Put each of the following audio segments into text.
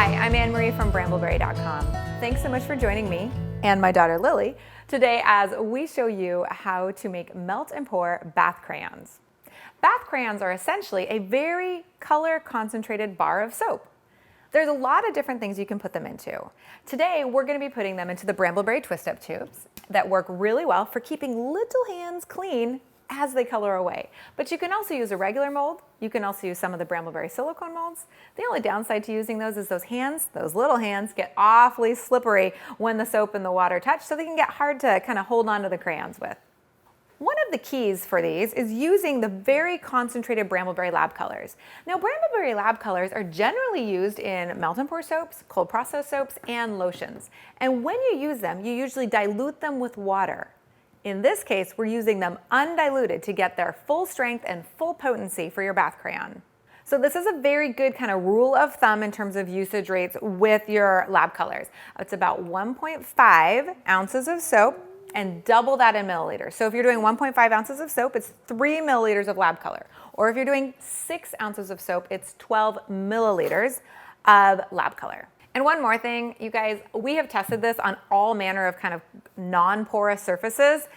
Hi, I'm Anne-Marie from brambleberry.com. Thanks so much for joining me and my daughter Lily today as we show you how to make melt and pour bath crayons. Bath crayons are essentially a very color concentrated bar of soap. There's a lot of different things you can put them into. Today, we're going to be putting them into the Brambleberry twist-up tubes that work really well for keeping little hands clean as they color away. But you can also use a regular mold. You can also use some of the Brambleberry silicone molds. The only downside to using those is those hands, those little hands, get awfully slippery when the soap and the water touch, so they can get hard to kind of hold on to the crayons with. One of the keys for these is using the very concentrated Brambleberry LabColors. Now, Brambleberry LabColors are generally used in melt and pour soaps, cold process soaps, and lotions. And when you use them, you usually dilute them with water. In this case, we're using them undiluted to get their full strength and full potency for your bath crayon. So this is a very good kind of rule of thumb in terms of usage rates with your LabColors. It's about 1.5 ounces of soap and double that in milliliters. So if you're doing 1.5 ounces of soap, it's 3 milliliters of LabColor. Or if you're doing 6 ounces of soap, it's 12 milliliters of LabColor. And one more thing, you guys, we have tested this on all manner of kind of non-porous surfaces.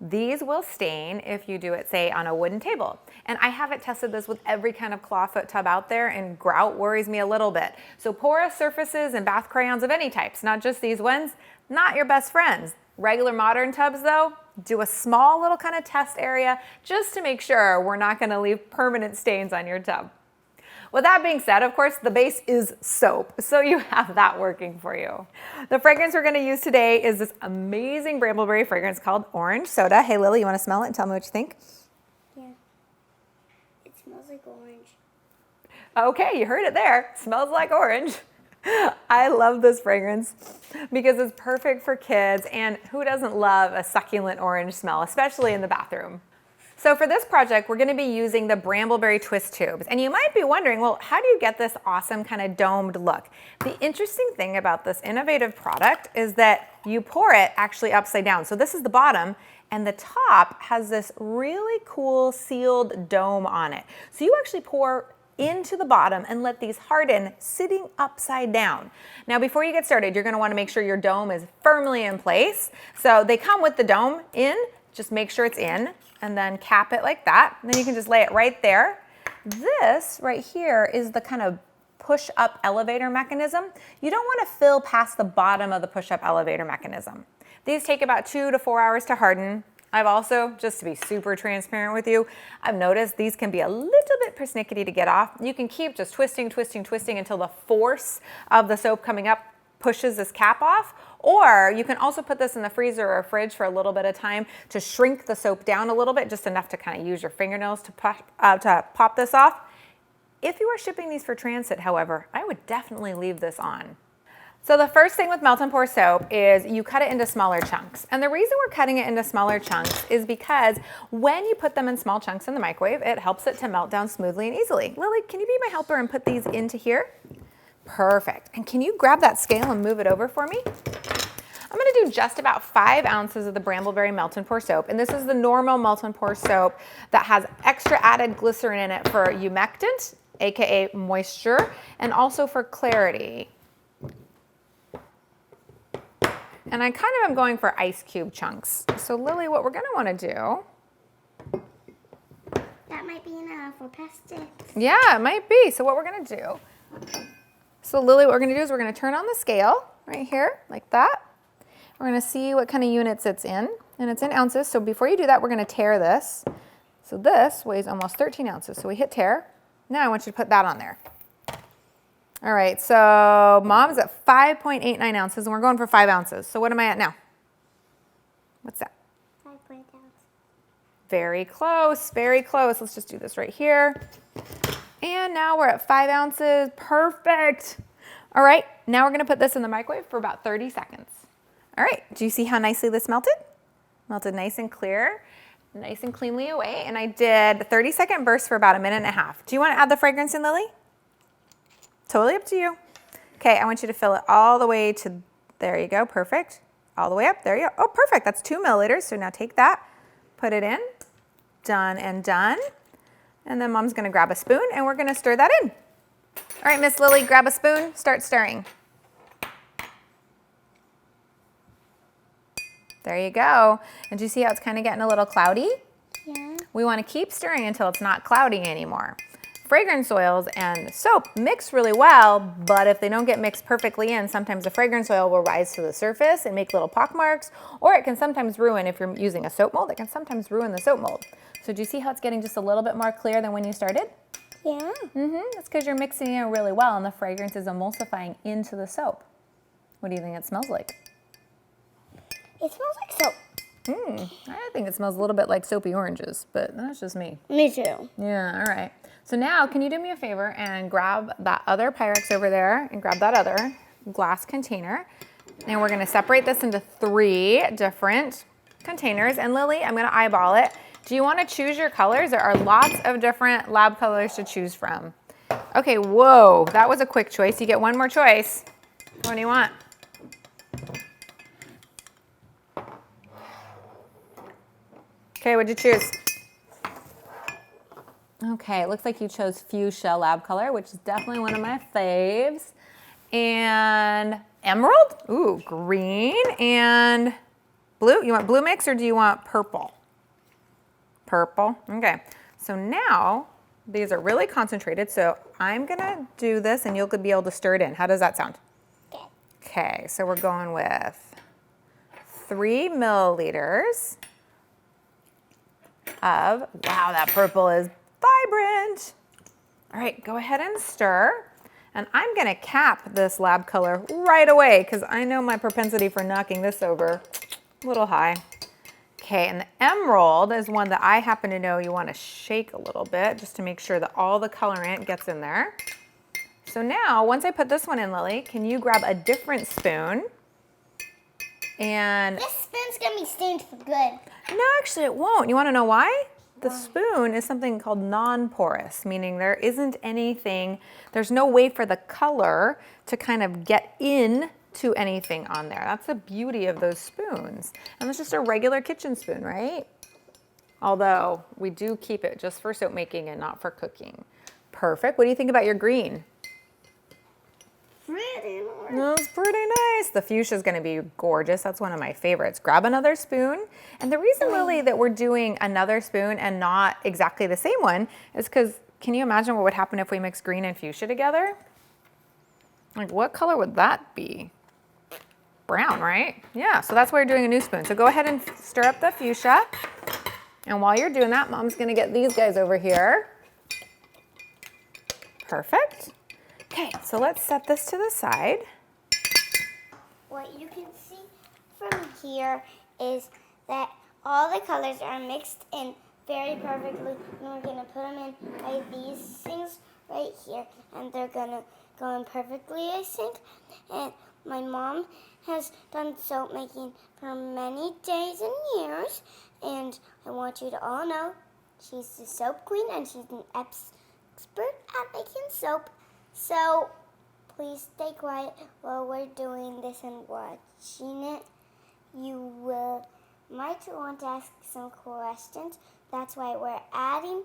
These will stain if you do it, say, on a wooden table. And I haven't tested this with every kind of clawfoot tub out there, and grout worries me a little bit. So porous surfaces and bath crayons of any types, not just these ones, not your best friends. Regular modern tubs though, do a small little kind of test area just to make sure we're not gonna leave permanent stains on your tub. With that being said, of course, the base is soap, so you have that working for you. The fragrance we're gonna use today is this amazing Brambleberry fragrance called Orange Soda. Hey Lily, you wanna smell it and tell me what you think? Yeah, it smells like orange. Okay, you heard it there, smells like orange. I love this fragrance because it's perfect for kids, and who doesn't love a succulent orange smell, especially in the bathroom? So for this project, we're gonna be using the Brambleberry twist tubes. And you might be wondering, well, how do you get this awesome kind of domed look? The interesting thing about this innovative product is that you pour it actually upside down. So this is the bottom, and the top has this really cool sealed dome on it. So you actually pour into the bottom and let these harden sitting upside down. Now, before you get started, you're gonna wanna make sure your dome is firmly in place. So they come with the dome in, just make sure it's in, and then cap it like that. And then you can just lay it right there. This right here is the kind of push-up elevator mechanism. You don't wanna fill past the bottom of the push-up elevator mechanism. These take about 2 to 4 hours to harden. I've also, just to be super transparent with you, I've noticed these can be a little bit persnickety to get off. You can keep just twisting, twisting, twisting until the force of the soap coming up pushes this cap off. Or you can also put this in the freezer or fridge for a little bit of time to shrink the soap down a little bit, just enough to kind of use your fingernails to pop this off. If you are shipping these for transit, however, I would definitely leave this on. So the first thing with melt and pour soap is you cut it into smaller chunks. And the reason we're cutting it into smaller chunks is because when you put them in small chunks in the microwave, it helps it to melt down smoothly and easily. Lily, can you be my helper and put these into here? Perfect. And can you grab that scale and move it over for me? I'm gonna do just about 5 ounces of the Brambleberry melt and pour soap. And this is the normal melt and pour soap that has extra added glycerin in it for humectant, AKA moisture, and also for clarity. And I kind of am going for ice cube chunks. So Lily, what we're gonna wanna do. That might be enough, we're past it. Yeah, it might be. So what we're gonna do. So Lily, what we're gonna do is we're gonna turn on the scale right here, like that. We're gonna see what kind of units it's in, and it's in ounces. So before you do that, we're gonna tare this. So this weighs almost 13 ounces. So we hit tare. Now I want you to put that on there. All right, so Mom's at 5.89 ounces, and we're going for 5 ounces. So what am I at now? What's that? 5.0 ounces. Very close, very close. Let's just do this right here. And now we're at 5 ounces, perfect. All right, now we're gonna put this in the microwave for about 30 seconds. All right, do you see how nicely this melted? Melted nice and clear, nice and cleanly away. And I did a 30-second burst for about 1.5 minutes. Do you wanna add the fragrance in, Lily? Totally up to you. Okay, I want you to fill it all the way to, there you go, perfect. All the way up, there you go. Oh, perfect, that's 2 milliliters. So now take that, put it in, done and done. And then Mom's gonna grab a spoon and we're gonna stir that in. All right, Miss Lily, grab a spoon, start stirring. There you go. And do you see how it's kind of getting a little cloudy? Yeah. We want to keep stirring until it's not cloudy anymore. Fragrance oils and soap mix really well, but if they don't get mixed perfectly in, sometimes the fragrance oil will rise to the surface and make little pock marks, or it can sometimes ruin, if you're using a soap mold, it can sometimes ruin the soap mold. So do you see how it's getting just a little bit more clear than when you started? Yeah. That's because you're mixing it really well and the fragrance is emulsifying into the soap. What do you think it smells like? It smells like soap. I think it smells a little bit like soapy oranges, but that's just me. Me too. Yeah, all right. So now, can you do me a favor and grab that other Pyrex over there and grab that other glass container. And we're gonna separate this into 3 different containers. And Lily, I'm gonna eyeball it. Do you wanna choose your colors? There are lots of different lab colors to choose from. Okay, whoa, that was a quick choice. You get one more choice. What do you want? Okay, what'd you choose? Okay, it looks like you chose Fuchsia Lab Color, which is definitely one of my faves. And Emerald? Ooh, green and blue. You want blue mix or do you want purple? Purple, okay. So now, these are really concentrated, so I'm gonna do this and you'll be able to stir it in. How does that sound? Okay, so we're going with 3 milliliters of, wow, that purple is vibrant. All right, go ahead and stir. And I'm gonna cap this lab color right away because I know my propensity for knocking this over a little high. Okay, and the emerald is one that I happen to know you wanna shake a little bit just to make sure that all the colorant gets in there. So now, once I put this one in, Lily, can you grab a different spoon? And this spoon's gonna be stained for good. no, actually it won't. You wanna know why? The spoon is something called non-porous, meaning there isn't anything, there's no way for the color to kind of get in to anything on there. That's the beauty of those spoons. And it's just a regular kitchen spoon, right? Although we do keep it just for soap making and not for cooking. Perfect. What do you think about your green? Pretty nice. That's pretty nice. The fuchsia is going to be gorgeous. That's one of my favorites. Grab another spoon. And the reason, Lily, that we're doing another spoon and not exactly the same one is because, can you imagine what would happen if we mix green and fuchsia together? Like, what color would that be? Brown, right? Yeah, so that's why you're doing a new spoon. So go ahead and stir up the fuchsia. And while you're doing that, Mom's going to get these guys over here. Perfect. Okay, so let's set this to the side. What you can see from here is that all the colors are mixed in very perfectly, and we're gonna put them in by these things right here, and they're gonna go in perfectly, I think. And my mom has done soap making for many days and years, and I want you to all know she's the soap queen and she's an expert at making soap. So please stay quiet while we're doing this and watching it. You might want to ask some questions. That's why we're adding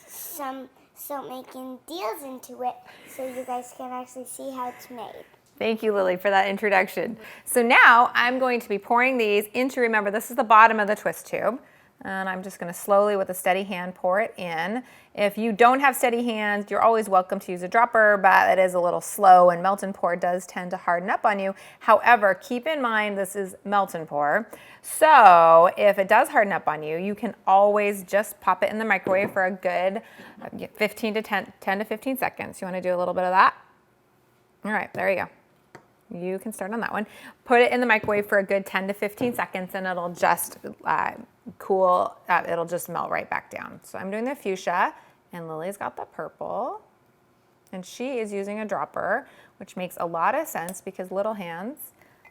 some soap making deals into it so you guys can actually see how it's made. Thank you, Lily, for that introduction. So now I'm going to be pouring these into, remember, this is the bottom of the twist tube. And I'm just gonna slowly, with a steady hand, pour it in. If you don't have steady hands, you're always welcome to use a dropper, but it is a little slow and melt and pour does tend to harden up on you. However, keep in mind this is melt and pour. So if it does harden up on you, you can always just pop it in the microwave for a good 10 to 15 seconds. You wanna do a little bit of that? All right, there you go. You can start on that one. Put it in the microwave for a good 10 to 15 seconds and it'll just cool, it'll just melt right back down. So I'm doing the fuchsia and Lily's got the purple and she is using a dropper, which makes a lot of sense because little hands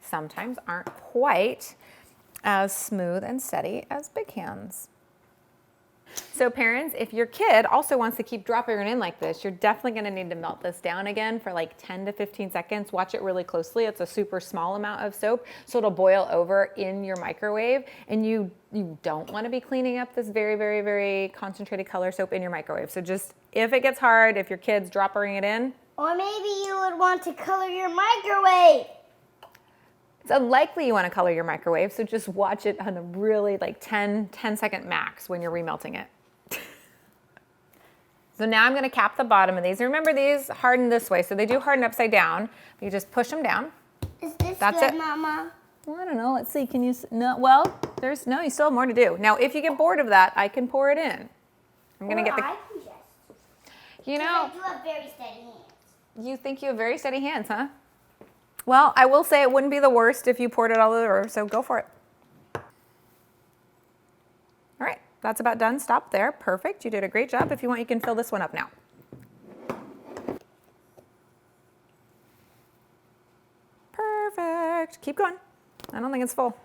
sometimes aren't quite as smooth and steady as big hands. So parents, if your kid also wants to keep dropping it in like this, you're definitely gonna need to melt this down again for like 10 to 15 seconds. Watch it really closely. It's a super small amount of soap, so it'll boil over in your microwave, and you don't wanna be cleaning up this very, very, very concentrated color soap in your microwave. So just, if it gets hard, if your kid's dropping it in, Or maybe you would want to color your microwave. It's unlikely you want to color your microwave, so just watch it on a really like 10-second max when you're remelting it. So now I'm going to cap the bottom of these. Remember, these harden this way, so they do harden upside down. You just push them down. Is this That's good, it. Mama? Well, I don't know. Let's see. Can you? No. Well, no. You still have more to do. Now, if you get bored of that, I can pour it in. I'm going to get the. I can just. You know. I do have very steady hands. You think you have very steady hands, huh? Well, I will say it wouldn't be the worst if you poured it all over, so go for it. All right, that's about done. Stop there. Perfect. You did a great job. If you want, you can fill this one up now. Perfect. Keep going. I don't think it's full.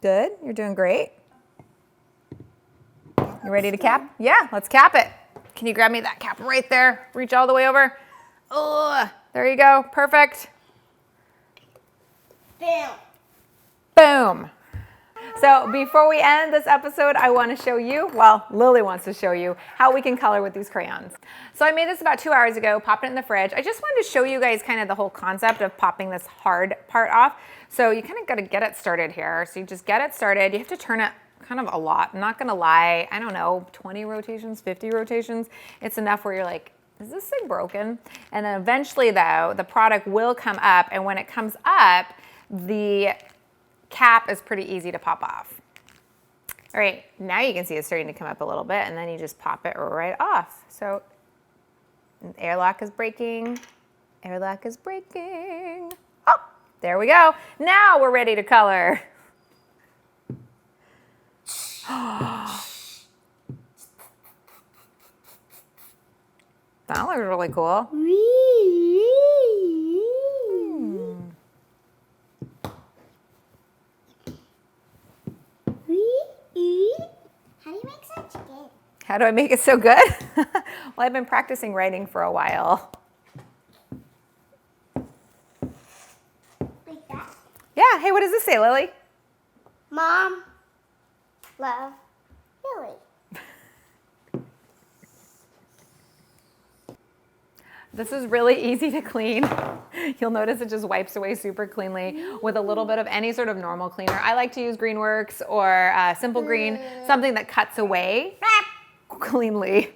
Good. You're doing great. You ready to cap? Yeah, let's cap it. Can you grab me that cap right there? Reach all the way over. Oh, there you go. Perfect. Boom. Boom. So before we end this episode, I want to show you, well, Lily wants to show you how we can color with these crayons. So I made this about 2 hours ago, popped it in the fridge. I just wanted to show you guys kind of the whole concept of popping this hard part off. So you kind of got to get it started here. So you just get it started. You have to turn it kind of a lot. I'm not going to lie. I don't know, 20 rotations, 50 rotations. It's enough where you're like, is this thing broken? And then eventually though, the product will come up, and when it comes up, the cap is pretty easy to pop off. All right, now you can see it's starting to come up a little bit, and then you just pop it right off. So airlock is breaking, airlock is breaking. Oh, there we go. Now we're ready to color. That looks really cool. How do you make such good? How do I make it so good? Well, I've been practicing writing for a while. Like that? Yeah, hey, what does this say, Lily? Mom, love, Lily. This is really easy to clean. You'll notice it just wipes away super cleanly with a little bit of any sort of normal cleaner. I like to use Greenworks or Simple Green, something that cuts away cleanly.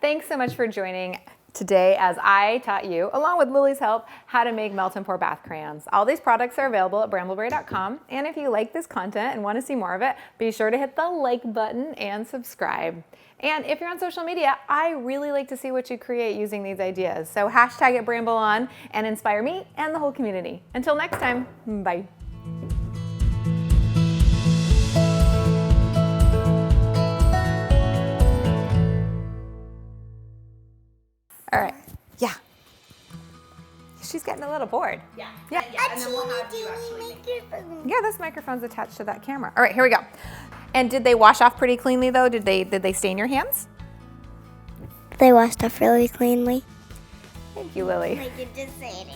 Thanks so much for joining today as I taught you, along with Lily's help, how to make melt and pour bath crayons. All these products are available at brambleberry.com. And if you like this content and want to see more of it, be sure to hit the like button and subscribe. And if you're on social media, I really like to see what you create using these ideas. So hashtag it Bramble on and inspire me and the whole community. Until next time, bye. All right, yeah. She's getting a little bored. Yeah. Yeah. And then we'll have you actually make it. Yeah, this microphone's attached to that camera. All right, here we go. And did they wash off pretty cleanly though? Did they stain your hands? They washed off really cleanly. Thank you, Lily. I could just say it.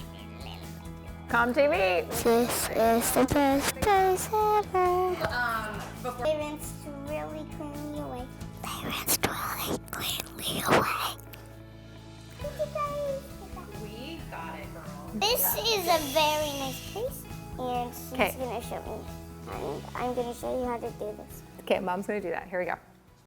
Com TV. This is the best place ever. Before They rinsed really cleanly away. They rinsed really cleanly away. we got it, girl. This is a very nice place, and she's Okay. gonna show me. And I'm gonna show you how to do this. Okay, Mom's gonna do that. Here we go.